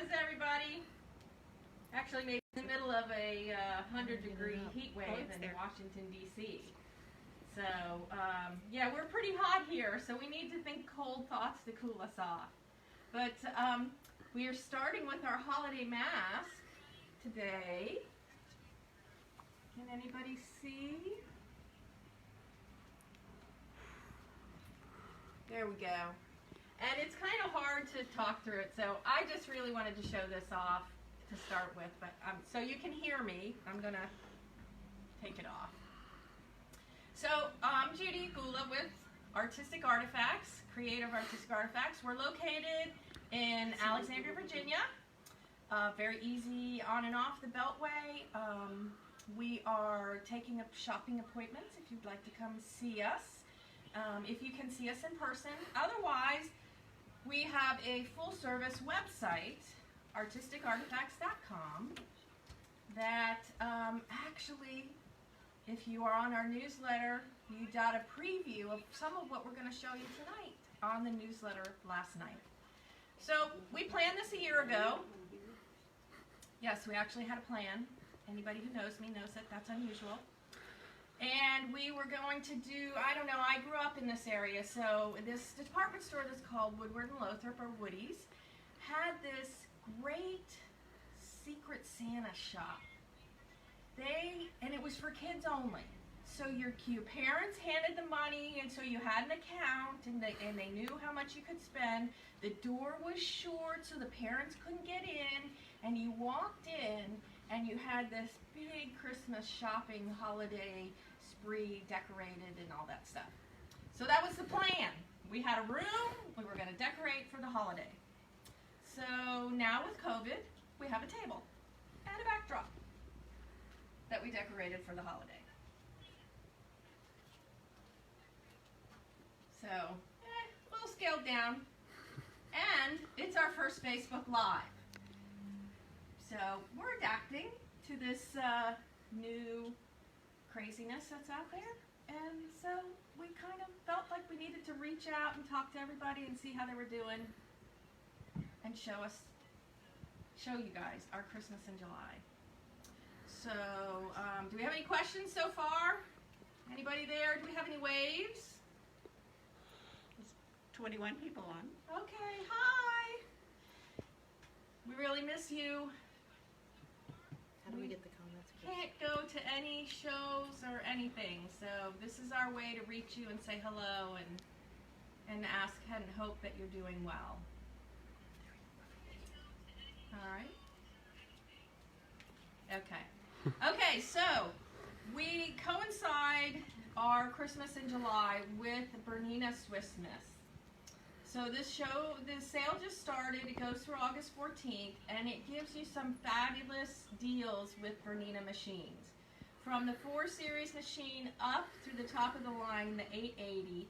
is everybody? Actually, maybe in the middle of a 100-degree heat wave in Washington, D.C. So, yeah, we're pretty hot here, so we need to think cold thoughts to cool us off. But we are starting with our holiday mask today. Can anybody see? There we go. And it's kind of hard to talk through it, so I just really wanted to show this off to start with. But so you can hear me. I'm going to take it off. So I'm Judy Gula with Artistic Artifacts, Creative Artistic Artifacts. We're located in Alexandria, Virginia. Very easy on and off the Beltway. We are taking up shopping appointments if you'd like to come see us. If you can see us in person. Otherwise, we have a full-service website, artisticartifacts.com, that actually, if you are on our newsletter, you got a preview of some of what we're going to show you tonight on the newsletter last night. So we planned this a year ago. Yes, we actually had a plan. Anybody who knows me knows that that's unusual. And we were going to do, I don't know, I grew up in this area, so this department store that's called Woodward and Lothrop, or Woody's, had this great secret Santa shop. And it was for kids only. So your parents handed the money, and so you had an account, and they knew how much you could spend. The door was short, so the parents couldn't get in, and you walked in, and you had this big Christmas shopping holiday spree decorated and all that stuff. So that was the plan. We had a room, we were going to decorate for the holiday. So now with COVID, we have a table and a backdrop that we decorated for the holiday. So, a little scaled down. And it's our first Facebook Live. So we're adapting to this new craziness that's out there, and so we kind of felt like we needed to reach out and talk to everybody and see how they were doing, and show you guys our Christmas in July. So do we have any questions so far? Anybody there? Do we have any waves? There's 21 people on. Okay, hi. We really miss you. How do we get the comments? Can't go to any shows or anything, so this is our way to reach you and say hello and ask and hope that you're doing well. All right. Okay. Okay, so we coincide our Christmas in July with BERNINA Swissmas. So the sale just started. It goes through August 14th, and it gives you some fabulous deals with BERNINA machines. From the 4 Series machine up through the top of the line, the 880,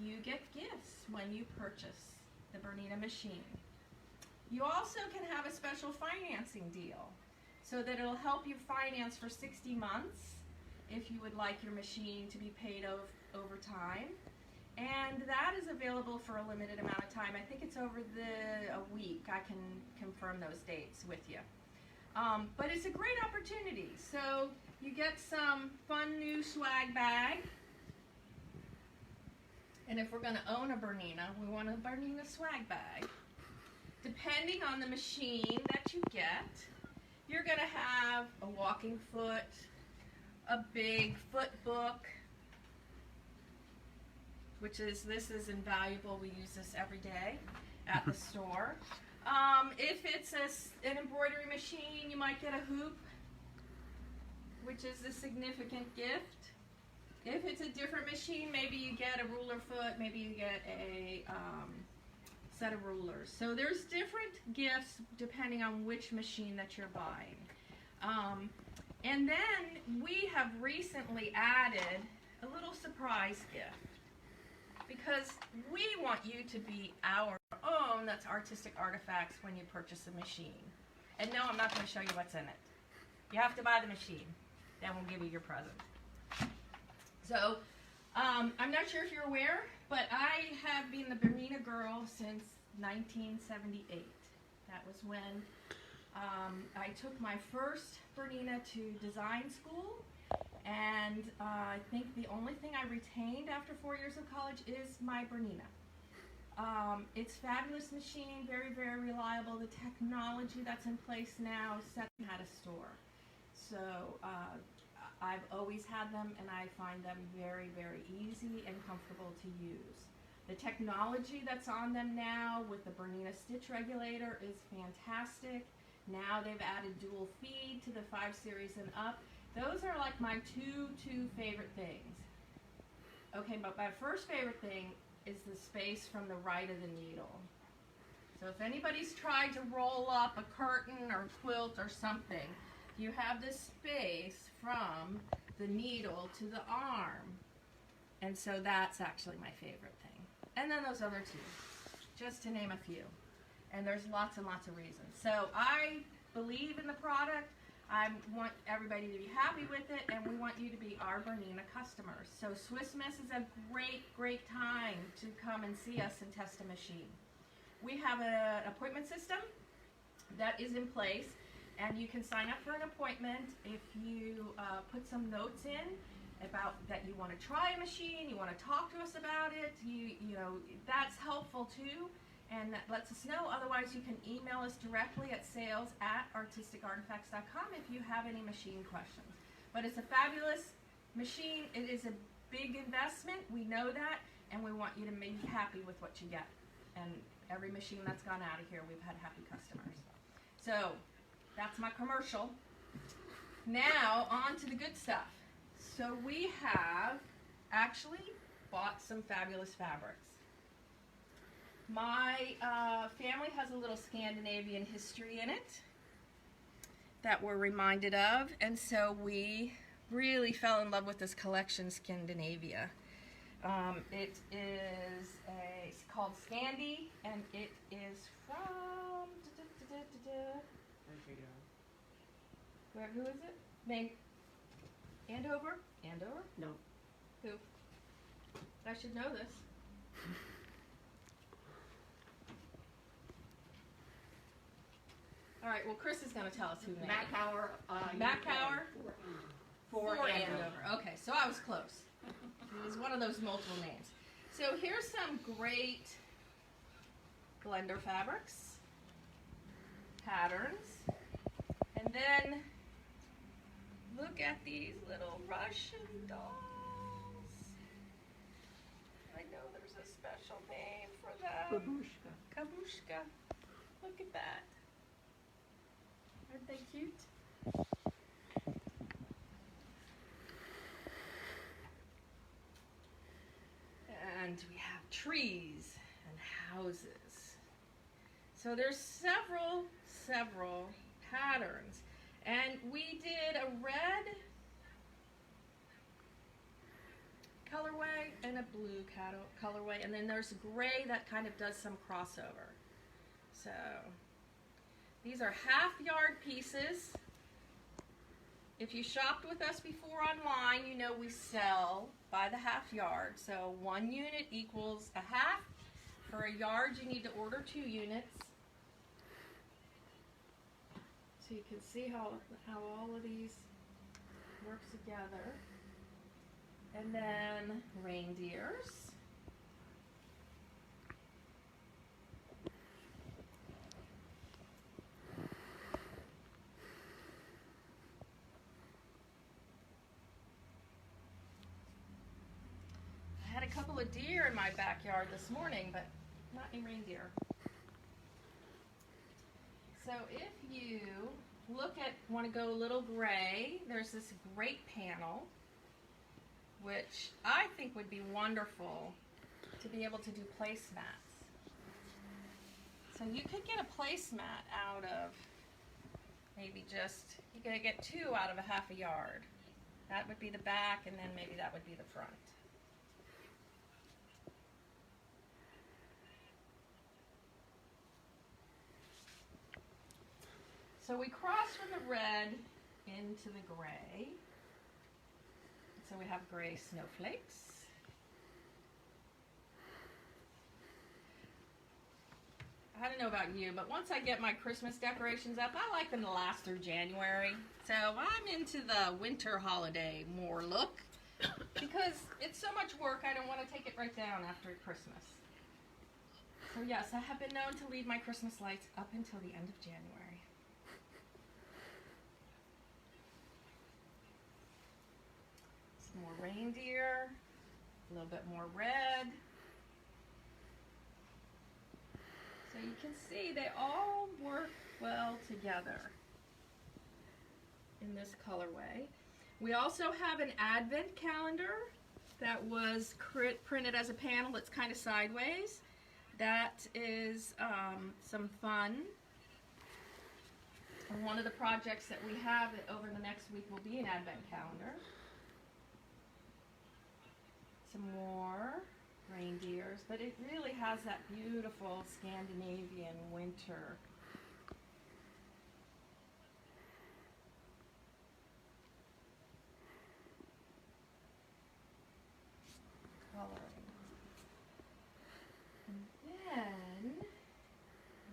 you get gifts when you purchase the BERNINA machine. You also can have a special financing deal, so that it'll help you finance for 60 months if you would like your machine to be paid over time. And that is available for a limited amount of time. I think it's over a week. I can confirm those dates with you. But it's a great opportunity. So you get some fun new swag bag. And if we're going to own a BERNINA, we want a BERNINA swag bag. Depending on the machine that you get, you're going to have a walking foot, a big foot book, this is invaluable. We use this every day at the store. If it's an embroidery machine, you might get a hoop, which is a significant gift. If it's a different machine, maybe you get a ruler foot, maybe you get a set of rulers. So there's different gifts depending on which machine that you're buying. And then we have recently added a little surprise gift, because we want you to be our own, that's Artistic Artifacts, when you purchase a machine. And no, I'm not going to show you what's in it. You have to buy the machine. Then we'll give you your present. So, I'm not sure if you're aware, but I have been the BERNINA girl since 1978. That was when I took my first Bernina to design school, and I think the only thing I retained after 4 years of college is my Bernina. It's a fabulous machine, very, very reliable. The technology that's in place now sets how to store. So I've always had them, and I find them very, very easy and comfortable to use. The technology that's on them now with the Bernina stitch regulator is fantastic. Now they've added dual feed to the 5 series and up. Those are like my two favorite things. Okay, but my first favorite thing is the space from the right of the needle. So if anybody's tried to roll up a curtain or quilt or something, you have this space from the needle to the arm. And so that's actually my favorite thing. And then those other two, just to name a few. And there's lots and lots of reasons. So I believe in the product. I want everybody to be happy with it, and we want you to be our Bernina customers. So Swissmas is a great, great time to come and see us and test a machine. We have an appointment system that is in place, and you can sign up for an appointment if you put some notes in about that you want to try a machine, you want to talk to us about it. You know, that's helpful too, and that lets us know. Otherwise, you can email us directly at sales@artisticartifacts.com if you have any machine questions. But it's a fabulous machine. It is a big investment. We know that, and we want you to be happy with what you get. And every machine that's gone out of here, we've had happy customers. So that's my commercial. Now on to the good stuff. So we have actually bought some fabulous fabrics. My family has a little Scandinavian history in it that we're reminded of, and so we really fell in love with this collection, Scandinavia. It is it's called Scandi, and it is from who is it? Andover? Andover? No. Who? I should know this. All right, well, Chris is going to tell us who made it. Macauer. Macauer? For Andover. Okay, so I was close. It was one of those multiple names. So here's some great blender fabrics, patterns, and then look at these little Russian dolls. I know there's a special name for them. Babushka. Kabushka. Look at that. Aren't they cute? And we have trees and houses. So there's several patterns. And we did a red colorway and a blue colorway, and then there's gray that kind of does some crossover. So these are half-yard pieces. If you shopped with us before online, you know we sell by the half yard. So 1 unit equals a half. For a yard, you need to order 2 units. So you can see how all of these work together. And then reindeers. I had a couple of deer in my backyard this morning, but not any reindeer. So if you want to go a little gray, there's this great panel, which I think would be wonderful to be able to do placemats. So you could get a placemat out of maybe you could get 2 out of a half a yard. That would be the back, and then maybe that would be the front. So we cross from the red into the gray. So we have gray snowflakes. I don't know about you, but once I get my Christmas decorations up, I like them to last through January. So I'm into the winter holiday more look because it's so much work, I don't want to take it right down after Christmas. So yes, I have been known to leave my Christmas lights up until the end of January. Some more reindeer, a little bit more red. So you can see they all work well together in this colorway. We also have an advent calendar that was printed as a panel. It's kind of sideways. That is some fun. And one of the projects that we have over the next week will be an advent calendar. Some more reindeers, but it really has that beautiful Scandinavian winter coloring. And then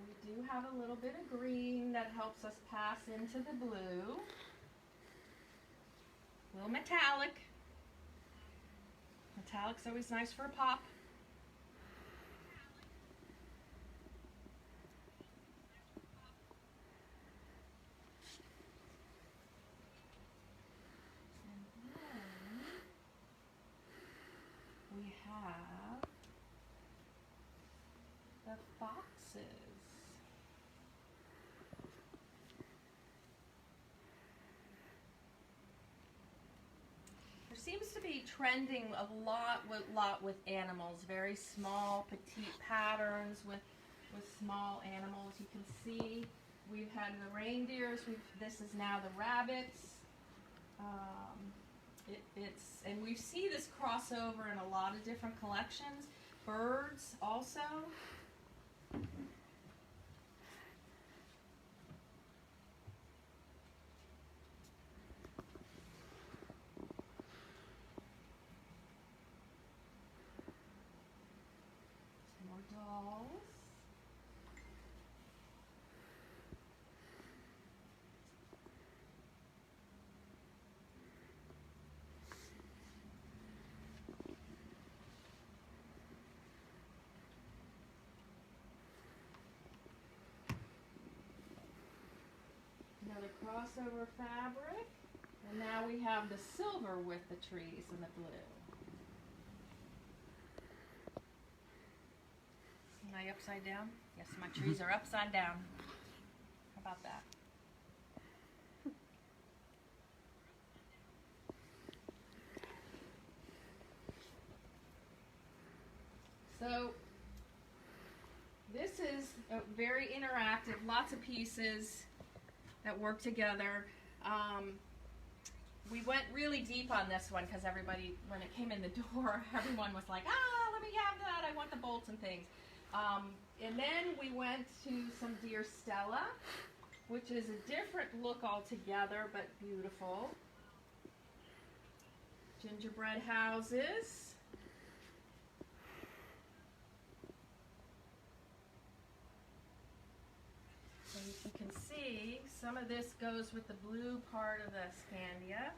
we do have a little bit of green that helps us pass into the blue. A little metallic. Metallic's always nice for a pop. And then we have the foxes. Seems to be trending a lot with animals, very small, petite patterns with small animals. You can see we've had the reindeers. This is now the rabbits. And we see this crossover in a lot of different collections. Birds also. Dolls. Another crossover fabric. And now we have the silver with the trees and the blue. Am I upside down? Yes, my trees are upside down. How about that? So this is very interactive, lots of pieces that work together. We went really deep on this one because everybody, when it came in the door, everyone was like, let me have that, I want the bolts and things. And then we went to some Dear Stella, which is a different look altogether, but beautiful. Gingerbread houses. So you can see some of this goes with the blue part of the Scandia.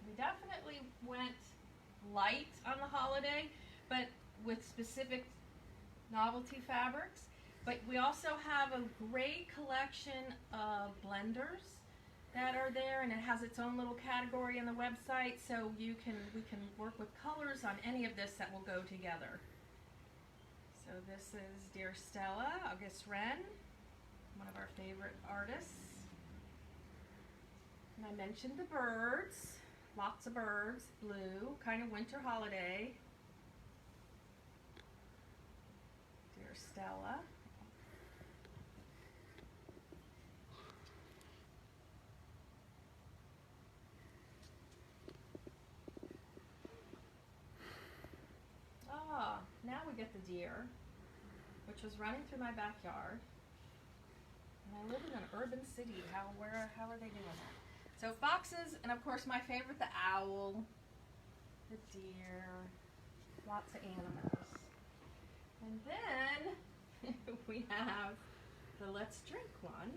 We definitely went light on the holiday, but with specific novelty fabrics. But we also have a great collection of blenders that are there, and it has its own little category on the website, so we can work with colors on any of this that will go together. So this is Dear Stella, August Wren, one of our favorite artists. And I mentioned the birds, lots of birds, blue, kind of winter holiday. Dear Stella. Now we get the deer, which was running through my backyard. And I live in an urban city. How are they doing that? So foxes, and of course my favorite, the owl, the deer, lots of animals. And then we have the Let's Drink one.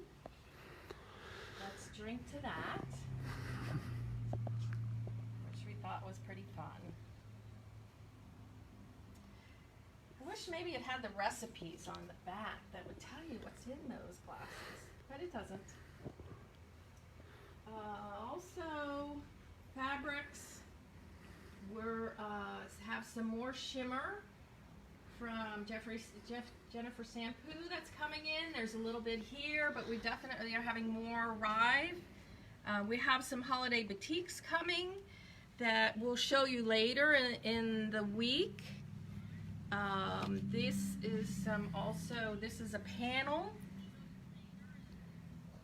Let's drink to that, which we thought was pretty fun. I wish maybe it had the recipes on the back that would tell you what's in those glasses, but it doesn't. Also, fabrics. We're have some more shimmer from Jennifer Shampoo that's coming in. There's a little bit here, but we definitely are having more arrive. We have some holiday boutiques coming that we'll show you later in the week. This is this is a panel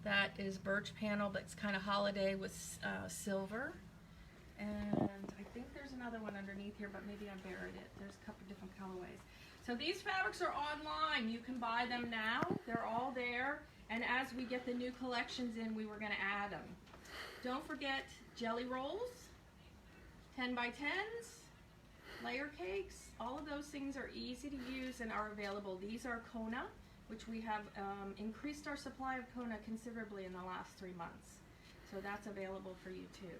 that is birch panel, but it's kind of holiday with silver. And I think there's another one underneath here, but maybe I buried it. There's a couple different colorways. So these fabrics are online. You can buy them now. They're all there. And as we get the new collections in, we were going to add them. Don't forget jelly rolls, 10 by 10s, layer cakes. All of those things are easy to use and are available. These are Kona, which we have increased our supply of Kona considerably in the last 3 months. So that's available for you too.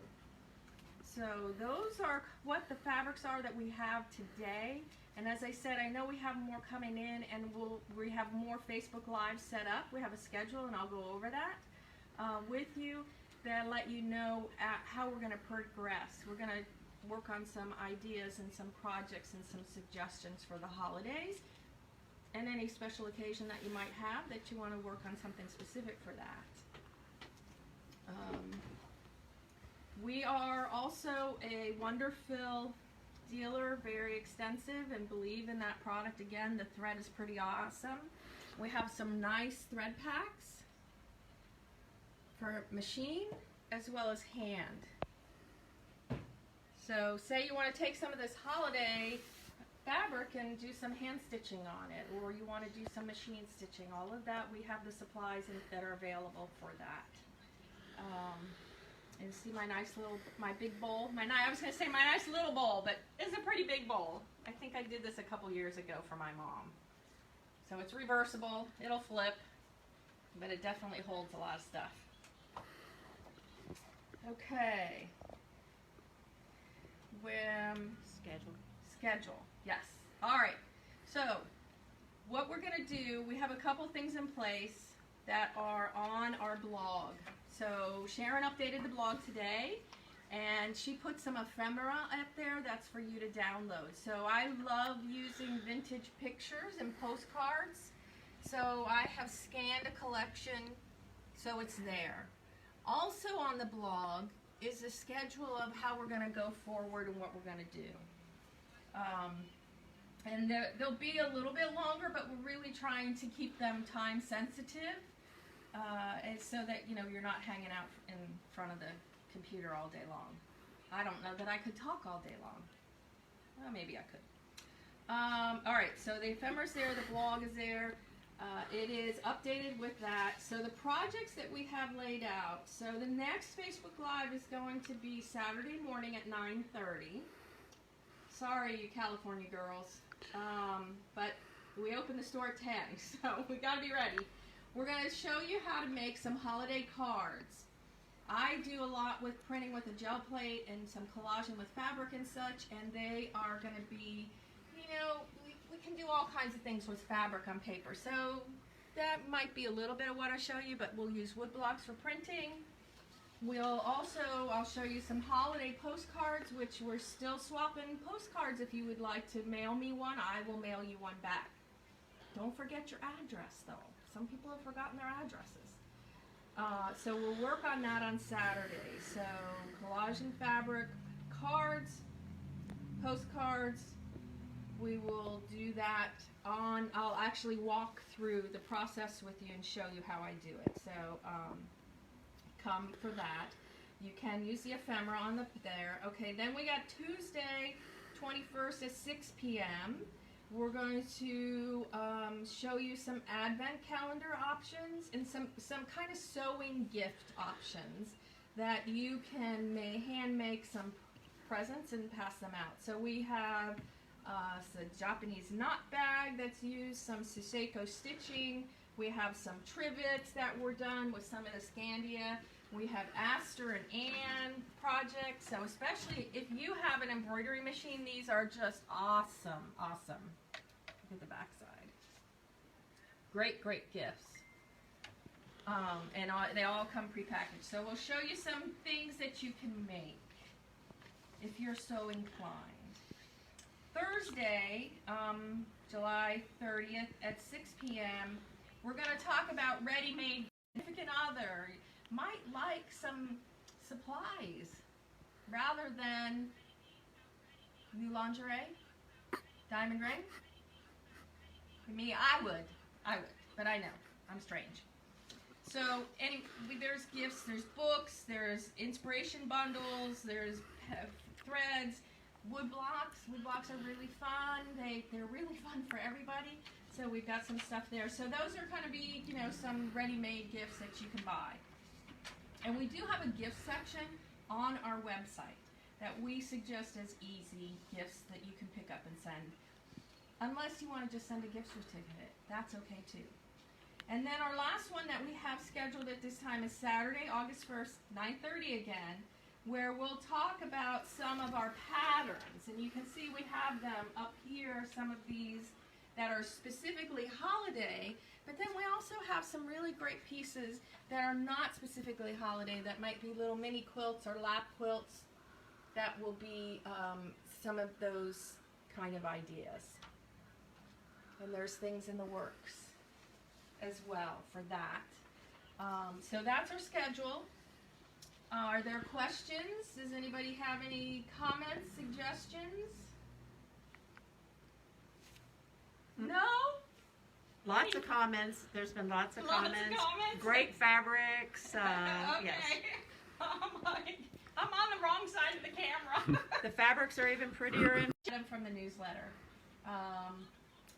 So those are what the fabrics are that we have today. And as I said, I know we have more coming in, and we have more Facebook Live set up. We have a schedule, and I'll go over that with you. That'll let you know how we're going to progress. We're going to work on some ideas and some projects and some suggestions for the holidays, and any special occasion that you might have that you want to work on something specific for that. We are also a Wonderfill dealer, very extensive, and believe in that product. Again, the thread is pretty awesome. We have some nice thread packs for machine as well as hand. So say you want to take some of this holiday fabric and do some hand stitching on it, or you want to do some machine stitching, all of that, we have the supplies that are available for that. And see my nice little, my big bowl. I was going to say my nice little bowl, but it's a pretty big bowl. I think I did this a couple years ago for my mom. So it's reversible, it'll flip, but it definitely holds a lot of stuff. Okay. Schedule, yes. All right, so what we're going to do, we have a couple things in place that are on our blog. So Sharon updated the blog today, and she put some ephemera up there that's for you to download. So I love using vintage pictures and postcards, so I have scanned a collection, so it's there. Also on the blog is a schedule of how we're going to go forward and what we're going to do. And they'll be a little bit longer, but we're really trying to keep them time sensitive, and so that you're not hanging out in front of the computer all day long. I don't know that I could talk all day long. Well, maybe I could. All right, so the ephemera's there, the blog is there. It is updated with that. So the projects that we have laid out. So the next Facebook Live is going to be Saturday morning at 9:30. Sorry, you California girls, but we open the store at 10, so we got to be ready. We're going to show you how to make some holiday cards. I do a lot with printing with a gel plate and some collaging with fabric and such, and they are going to be, we can do all kinds of things with fabric on paper. So that might be a little bit of what I show you, but we'll use wood blocks for printing. I'll show you some holiday postcards, which we're still swapping postcards. If you would like to mail me one, I will mail you one back. Don't forget your address, though. Some people have forgotten their addresses. So we'll work on that on Saturday. So collage and fabric, cards, postcards. We will do that I'll actually walk through the process with you and show you how I do it. So come for that. You can use the ephemera on there. Okay, then we got Tuesday, 21st at 6 p.m. We're going to show you some advent calendar options and some kind of sewing gift options that you can hand make some presents and pass them out. So we have It's a Japanese knot bag that's used, some Siseko stitching. We have some trivets that were done with some of the Scandinavia. We have Aster and Ann projects. So especially if you have an embroidery machine, these are just awesome, awesome. Look at the back side. Great, great gifts. They all come prepackaged. So we'll show you some things that you can make if you're so inclined. Thursday, July 30th at 6 p.m., we're going to talk about ready-made. Significant other might like some supplies rather than new lingerie, diamond ring. For me, I would, but I know, I'm strange. So there's gifts, there's books, there's inspiration bundles, there's threads, wood blocks. Wood blocks are really fun. They're really fun for everybody. So we've got some stuff there. So those are going to be, some ready-made gifts that you can buy. And we do have a gift section on our website that we suggest as easy gifts that you can pick up and send. Unless you want to just send a gift certificate. That's okay too. And then our last one that we have scheduled at this time is Saturday, August 1st, 9:30 again, where we'll talk about some of our patterns. And you can see we have them up here, some of these that are specifically holiday, but then we also have some really great pieces that are not specifically holiday, that might be little mini quilts or lap quilts. That will be some of those kind of ideas. And there's things in the works as well for that. So that's our schedule. Are there questions? Does anybody have any comments, suggestions? No? Lots of comments. There's been lots of comments. Great fabrics. Okay. Yes. I'm on the wrong side of the camera. The fabrics are even prettier. From the newsletter.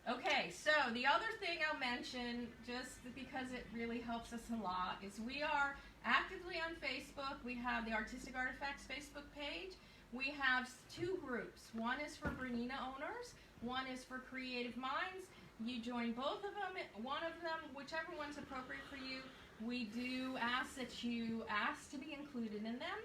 Okay, so the other thing I'll mention, just because it really helps us a lot, is we are actively on Facebook. We have the Artistic Artifacts Facebook page. We have two groups. One is for Bernina owners. One is for Creative Minds. You join both of them. One of them, whichever one's appropriate for you, we do ask that you ask to be included in them.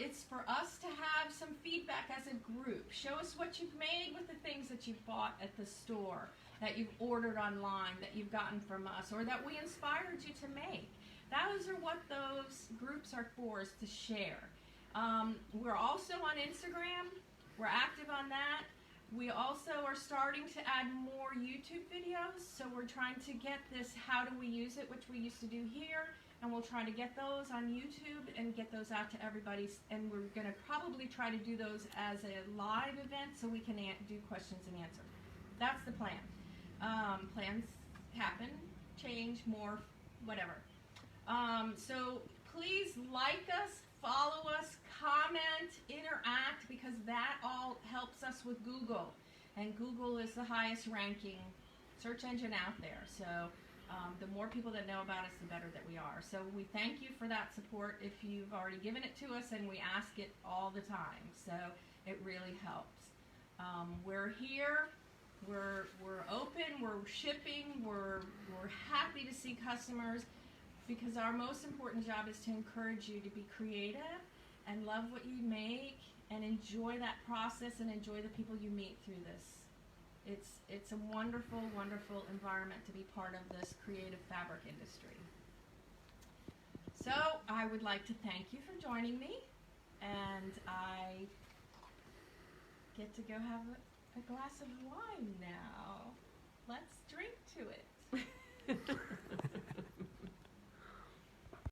It's for us to have some feedback as a group. Show us what you've made with the things that you've bought at the store, that you've ordered online, that you've gotten from us, or that we inspired you to make. Those are what those groups are for, is to share. We're also on Instagram. We're active on that. We also are starting to add more YouTube videos, so we're trying to get this how do we use it, which we used to do here, and we'll try to get those on YouTube and get those out to everybody, and we're going to probably try to do those as a live event so we can do questions and answer. That's the plan. Plans happen, change, morph, whatever. So please like us, follow us, comment, interact, because that all helps us with Google. And Google is the highest ranking search engine out there. So the more people that know about us, the better that we are. So we thank you for that support if you've already given it to us, and we ask it all the time. So it really helps. We're here. We're open. We're shipping. We're happy to see customers, because our most important job is to encourage you to be creative and love what you make and enjoy that process and enjoy the people you meet through this. It's a wonderful, wonderful environment to be part of this creative fabric industry. So I would like to thank you for joining me, and I get to go have a glass of wine now.